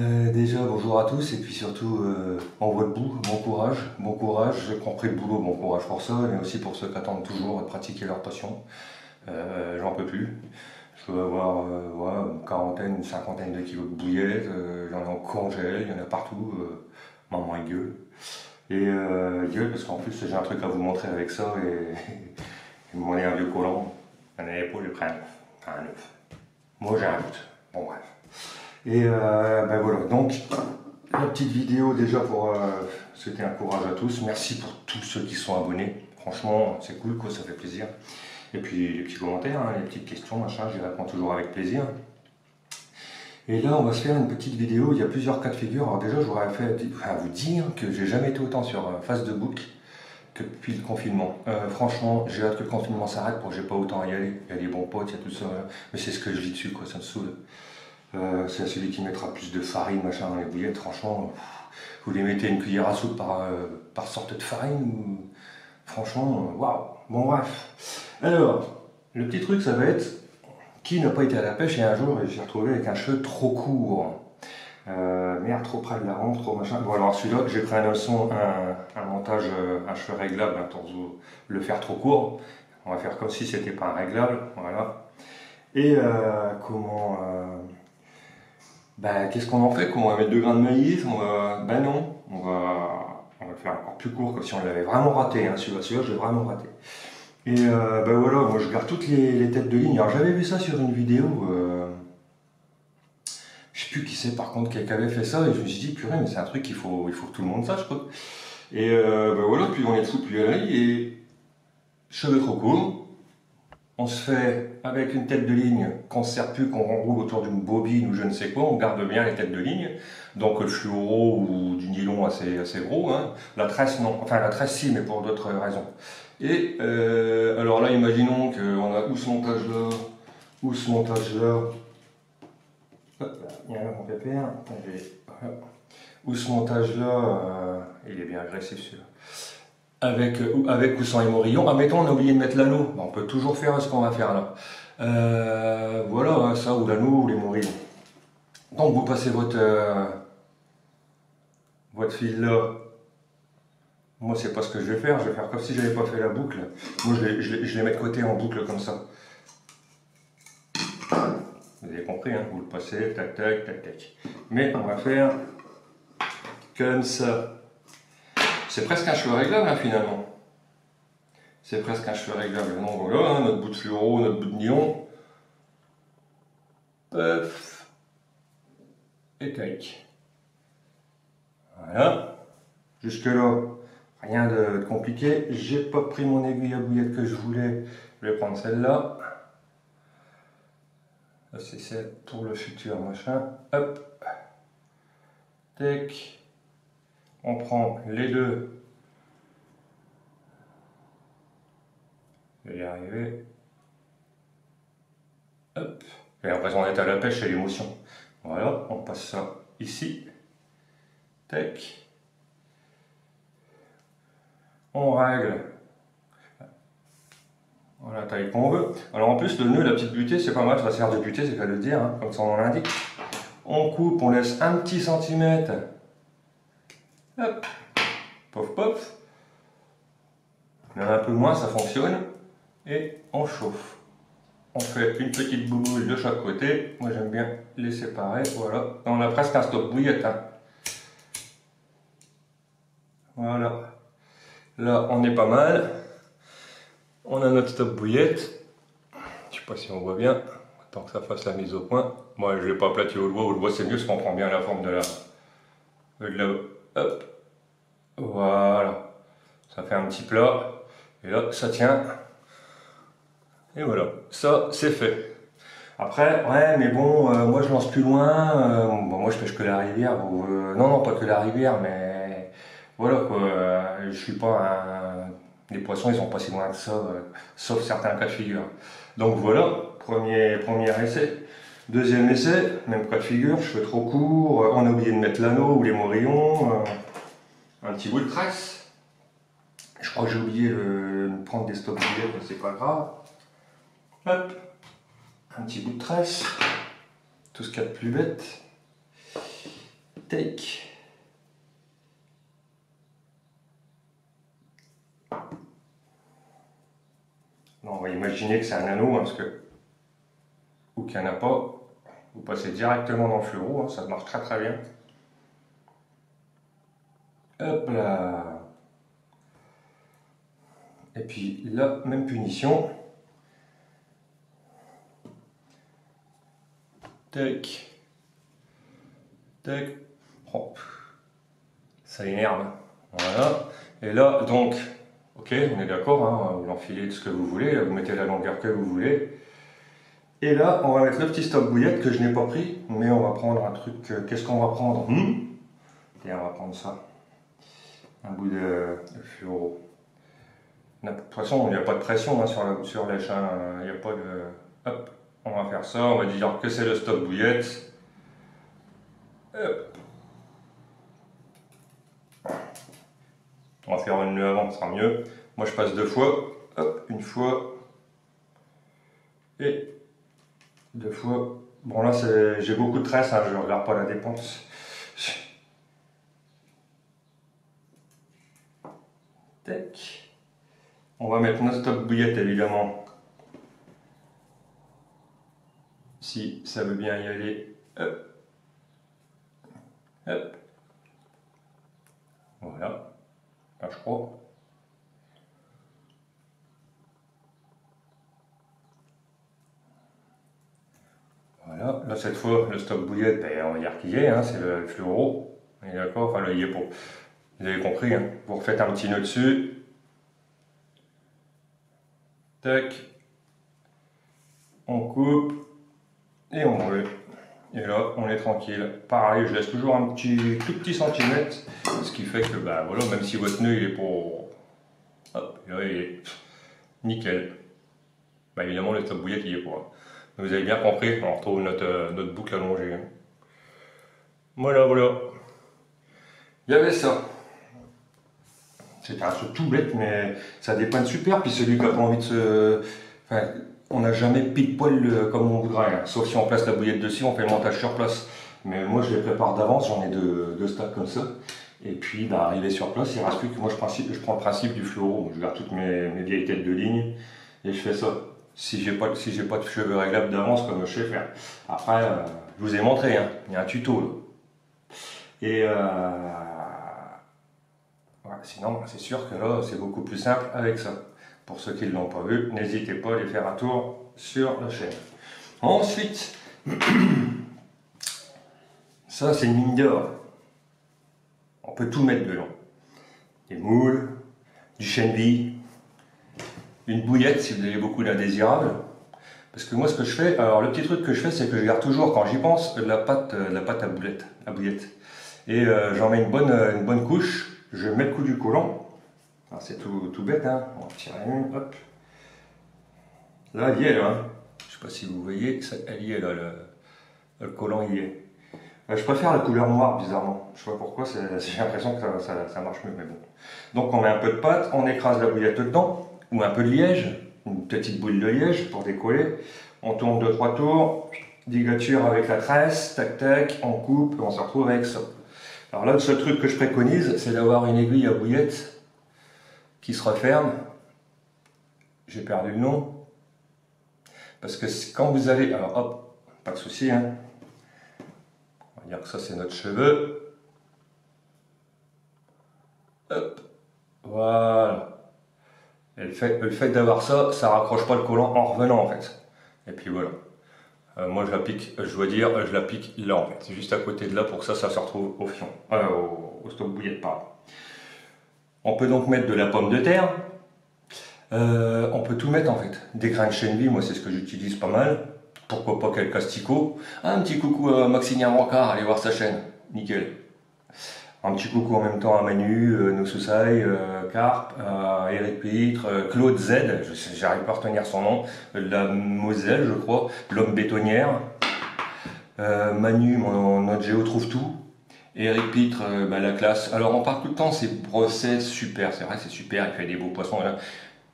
Déjà, bonjour à tous, et puis surtout, envoie le bout, bon courage, ceux qui ont pris le boulot, bon courage pour ça, mais aussi pour ceux qui attendent toujours de pratiquer leur passion. J'en peux plus. Je dois avoir ouais, une quarantaine, une cinquantaine de kilos de bouillettes, il y en a en congèle, il y en a partout, maman il gueule. Et il gueule parce qu'en plus j'ai un truc à vous montrer avec ça, et il m'en est un vieux collant, on n'avait pas le prendre, un neuf. Moi j'ai un doute, bon bref. Et ben voilà, donc la petite vidéo déjà pour souhaiter un courage à tous. Merci pour tous ceux qui sont abonnés. Franchement, c'est cool, quoi, ça fait plaisir. Et puis les petits commentaires, hein, les petites questions, machin, j'y réponds toujours avec plaisir. Et là, on va se faire une petite vidéo. Il y a plusieurs cas de figure. Alors déjà, je voudrais vous dire que j'ai jamais été autant sur Facebook que depuis le confinement. Franchement, j'ai hâte que le confinement s'arrête pour que j'ai pas autant à y aller. Il y a des bons potes, il y a tout ça. Mais c'est ce que je vis dessus, quoi, ça me saoule. C'est celui qui mettra plus de farine machin dans les bouillettes. Franchement, vous les mettez une cuillère à soupe par sorte de farine ou... Franchement, waouh. Bon bref. Alors, le petit truc, ça va être qui n'a pas été à la pêche et un jour j'ai retrouvé avec un cheveu trop court. Merde, trop près de la rampe, trop machin. Bon alors celui-là, j'ai pris un montage, un cheveu réglable hein, pour le faire trop court. On va faire comme si c'était pas un réglable, voilà. Et comment... bah, qu'est-ce qu'on en fait? On va mettre 2 grains de maïs? Ben non, on va le faire encore plus court, comme si on l'avait vraiment raté. Hein. Celui-là, je l'ai vraiment raté. Et ben voilà, moi je garde toutes les têtes de ligne. Alors j'avais vu ça sur une vidéo, je sais plus qui c'est par contre qui avait fait ça, et je me suis dit, purée, mais c'est un truc qu'il faut que tout le monde sache, quoi. Et ben voilà, puis on est sous pluie et cheveux trop courts. On se fait avec une tête de ligne qu'on ne sert plus, qu'on enroule autour d'une bobine ou je ne sais quoi, on garde bien les têtes de ligne. Donc le fluoro ou du nylon assez gros. Hein. La tresse non, enfin la tresse si, mais pour d'autres raisons. Et alors là, imaginons qu'on a où ce montage-là, ou ce montage-là. Il y a un pépère. Où ce montage-là, il est bien agressif celui-là. Avec ou sans hémorillon. Admettons, on a oublié de mettre l'anneau. On peut toujours faire ce qu'on va faire là. Voilà, hein, ça, ou l'anneau, ou l'hémorillon. Donc, vous passez votre fil là. Moi, c'est pas ce que je vais faire. Je vais faire comme si j'avais pas fait la boucle. Moi, je les mets de côté en boucle comme ça. Vous avez compris, hein, vous le passez, tac, tac, tac, tac. Mais on va faire comme ça. C'est presque un cheveu réglable hein, finalement. C'est presque un cheveu réglable. Donc voilà, hein, notre bout de fluoro, notre bout de nylon. Puff. Et tac. Voilà. Jusque là, rien de compliqué. J'ai pas pris mon aiguille à bouillette que je voulais. Je vais prendre celle-là. C'est celle pour le futur machin. Hop. Tac. On prend les deux. Je vais y arriver. Hop. J'ai l'impression d'être à la pêche et l'émotion. Voilà, on passe ça ici. Tac. On règle la taille qu'on veut. Alors en plus, le nœud, la petite butée, c'est pas mal, ça sert de butée, c'est qu'à le dire, hein, comme son nom l'indique. On coupe, on laisse un petit centimètre. Hop. Pof, pof. Il y en a un peu moins, ça fonctionne. Et on chauffe. On fait une petite bouboule de chaque côté. Moi j'aime bien les séparer. Voilà. On a presque un stop bouillette. Hein. Voilà. Là on est pas mal. On a notre stop bouillette. Je sais pas si on voit bien. Tant que ça fasse la mise au point. Moi je ne l'ai pas aplati au doigt. Au doigt c'est mieux parce qu'on prend bien la forme de la... Hop. Voilà. Ça fait un petit plat. Et là ça tient. Et voilà, ça c'est fait. Après, ouais, mais bon, moi je lance plus loin. Bon, moi je pêche que la rivière. Non, non, pas que la rivière, mais voilà quoi. Je suis pas un. Les poissons, ils sont pas si loin que ça, sauf certains cas de figure. Donc voilà, premier essai. Deuxième essai, même cas de figure, je fais trop court. On a oublié de mettre l'anneau ou les morillons. Un petit bout de tresse. Je crois que j'ai oublié de prendre des stop bouillettes, mais c'est pas grave. Hop, un petit bout de tresse, tout ce qu'il y a de plus bête. Take. Non, on va imaginer que c'est un anneau, hein, parce que, ou qu'il n'y en a pas, vous passez directement dans le fluoro, hein, ça marche très très bien. Hop là. Et puis là, même punition. Tac. Tac. Oh. Ça énerve. Voilà. Et là, donc, ok, on est d'accord, hein, vous l'enfilez de ce que vous voulez, vous mettez la longueur que vous voulez. Et là, on va mettre le petit stop bouillette que je n'ai pas pris, mais on va prendre un truc. Qu'est-ce qu'on va prendre? Et on va prendre ça. Un bout de fluoro. De toute façon, il n'y a pas de pression hein, sur lèche. Il n'y a pas de. Hop, on va faire ça. On va dire que c'est le stop bouillette. Hop. On va faire une nœud avant, ce sera mieux. Moi, je passe 2 fois. Hop, une fois. Et 2 fois. Bon, là, j'ai beaucoup de tresses. Hein, je ne regarde pas la dépense. Tac. On va mettre notre stop bouillette évidemment. Si ça veut bien y aller. Hop. Hop. Voilà. Là, je crois. Voilà. Là, cette fois, le stop bouillette, ben, on va dire qu'il y est. Hein, c'est le fluoro. D'accord. Enfin, là, il y est pour. Vous avez compris. Hein, vous refaites un petit nœud dessus. Tac. On coupe. Et on roule. Et là, on est tranquille. Pareil, je laisse toujours un tout petit centimètre. Ce qui fait que, bah voilà, même si votre nœud il est pour. Hop, là, il est nickel. Bah évidemment, le stop bouillette il est pour. Vous avez bien compris, on retrouve notre boucle allongée. Voilà, voilà. Il y avait ça. C'était un truc tout bête, mais ça dépanne super. Puis celui qui n'a pas envie de se. Enfin, on n'a jamais pile poil comme on voudrait. Hein. Sauf si on place la bouillette dessus, on fait le montage sur place. Mais moi, je les prépare d'avance, j'en ai deux stacks comme ça. Et puis, bah, arrivé sur place, il ne reste plus que moi, je prends le principe du fluoro. Je garde toutes mes vieilles têtes de ligne et je fais ça. Si j'ai pas de cheveux réglables d'avance, comme je sais faire. Après, je vous ai montré, hein. Il y a un tuto. Là. Et voilà, sinon, c'est sûr que là, c'est beaucoup plus simple avec ça. Pour ceux qui ne l'ont pas vu, n'hésitez pas à aller faire un tour sur la chaîne. Ensuite, ça c'est une mine d'or. On peut tout mettre dedans. Des moules, du chènevis, une bouillette si vous avez beaucoup d'indésirables. Parce que moi ce que je fais, alors le petit truc que je fais c'est que je garde toujours quand j'y pense la pâte à bouillette. Et j'en mets une bonne couche, je mets le coup du collant. C'est tout bête, hein. On va tirer une, hop. Là, elle y est, là. Hein. Je sais pas si vous voyez, elle y est, là, le collant y est. Je préfère la couleur noire, bizarrement. Je sais pas pourquoi, j'ai l'impression que ça marche mieux, mais bon. Donc, on met un peu de pâte, on écrase la bouillette dedans, ou un peu de liège, une petite boule de liège pour décoller. On tourne 2-3 tours, ligature avec la tresse, tac tac, on coupe, on se retrouve avec ça. Alors là, le seul truc que je préconise, c'est d'avoir une aiguille à bouillette qui se referme. J'ai perdu le nom. Parce que quand vous allez... Alors hop, pas de souci. Hein. On va dire que ça c'est notre cheveu. Hop. Voilà. Et le fait d'avoir ça, ça raccroche pas le collant en revenant en fait. Et puis voilà. Moi je l'applique, je dois dire, je l'applique là en fait. Juste à côté de là pour que ça se retrouve au fion. Au stop bouillette pardon. On peut donc mettre de la pomme de terre. On peut tout mettre en fait. Des grains de chènevis, moi c'est ce que j'utilise pas mal. Pourquoi pas quelques asticots. Un petit coucou à Maximilien Rocard, allez voir sa chaîne. Nickel. Un petit coucou en même temps à Manu, Nosoussaï, Carp, Eric Pitre, Claude Z, j'arrive pas à retenir son nom, la Moselle je crois, l'homme bétonnière. Manu, notre géo trouve tout. Eric Pitre, la classe. Alors on parle tout le temps, c'est procès super, c'est vrai c'est super, il fait des beaux poissons. Là.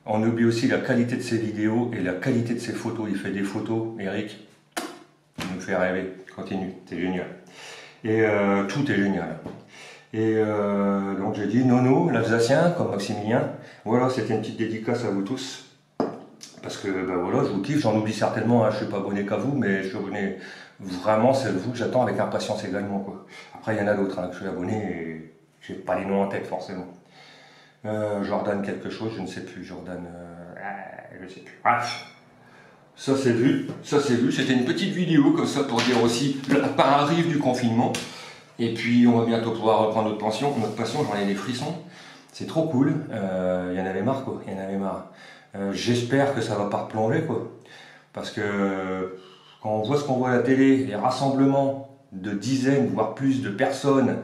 On oublie aussi la qualité de ses vidéos et la qualité de ses photos. Il fait des photos, Eric, il nous fait rêver. Continue, c'est génial. Et tout est génial. Et donc j'ai dit Nono, l'Alsacien, comme Maximilien. Voilà, c'était une petite dédicace à vous tous. Parce que ben voilà, je vous kiffe, j'en oublie certainement, hein, je ne suis pas abonné qu'à vous, mais je suis abonné vraiment, c'est vous que j'attends avec impatience également, quoi. Après, il y en a d'autres hein, que je suis abonné et j'ai pas les noms en tête forcément. Jordan quelque chose, je ne sais plus, Jordan, je ne sais plus. Bref, ça c'est vu, c'était une petite vidéo comme ça pour dire aussi, la part arrive du confinement. Et puis on va bientôt pouvoir reprendre notre passion, j'en ai des frissons, c'est trop cool, il y en avait marre quoi, il y en avait marre. J'espère que ça va pas replonger quoi, parce que quand on voit ce qu'on voit à la télé, les rassemblements de dizaines, voire plus de personnes,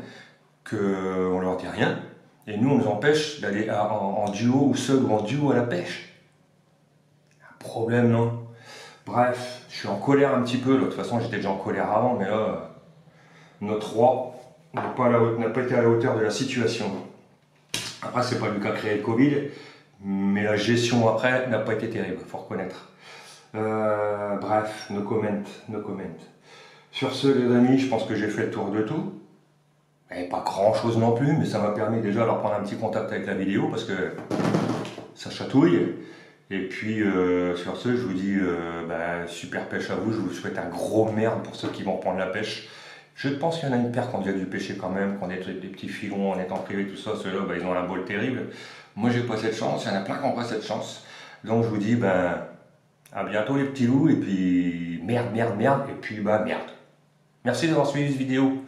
qu'on leur dit rien, et nous on nous empêche d'aller en duo ou seul ou en duo à la pêche. Un problème non. Bref, je suis en colère un petit peu, de toute façon j'étais déjà en colère avant, mais là... Notre roi n'a pas été à la hauteur de la situation. Après, c'est pas lui qui a créé le Covid, mais la gestion après n'a pas été terrible, il faut reconnaître. Bref, no comment. Sur ce, les amis, je pense que j'ai fait le tour de tout. Et pas grand chose non plus, mais ça m'a permis déjà de leur prendre un petit contact avec la vidéo parce que ça chatouille. Et puis sur ce, je vous dis super pêche à vous. Je vous souhaite un gros merde pour ceux qui vont reprendre la pêche. Je pense qu'il y en a une paire qui ont déjà dû pêcher quand même, qui ont des petits filons en étant privé, tout ça. Ceux-là, ils ont un bol terrible. Moi, j'ai pas cette chance. Il y en a plein qui n'ont pas cette chance. Donc, je vous dis, à bientôt les petits loups. Et puis, merde. Et puis, merde. Merci d'avoir suivi cette vidéo.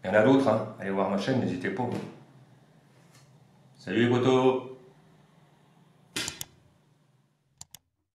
Il y en a d'autres. Hein. Allez voir ma chaîne, n'hésitez pas. Salut les potos.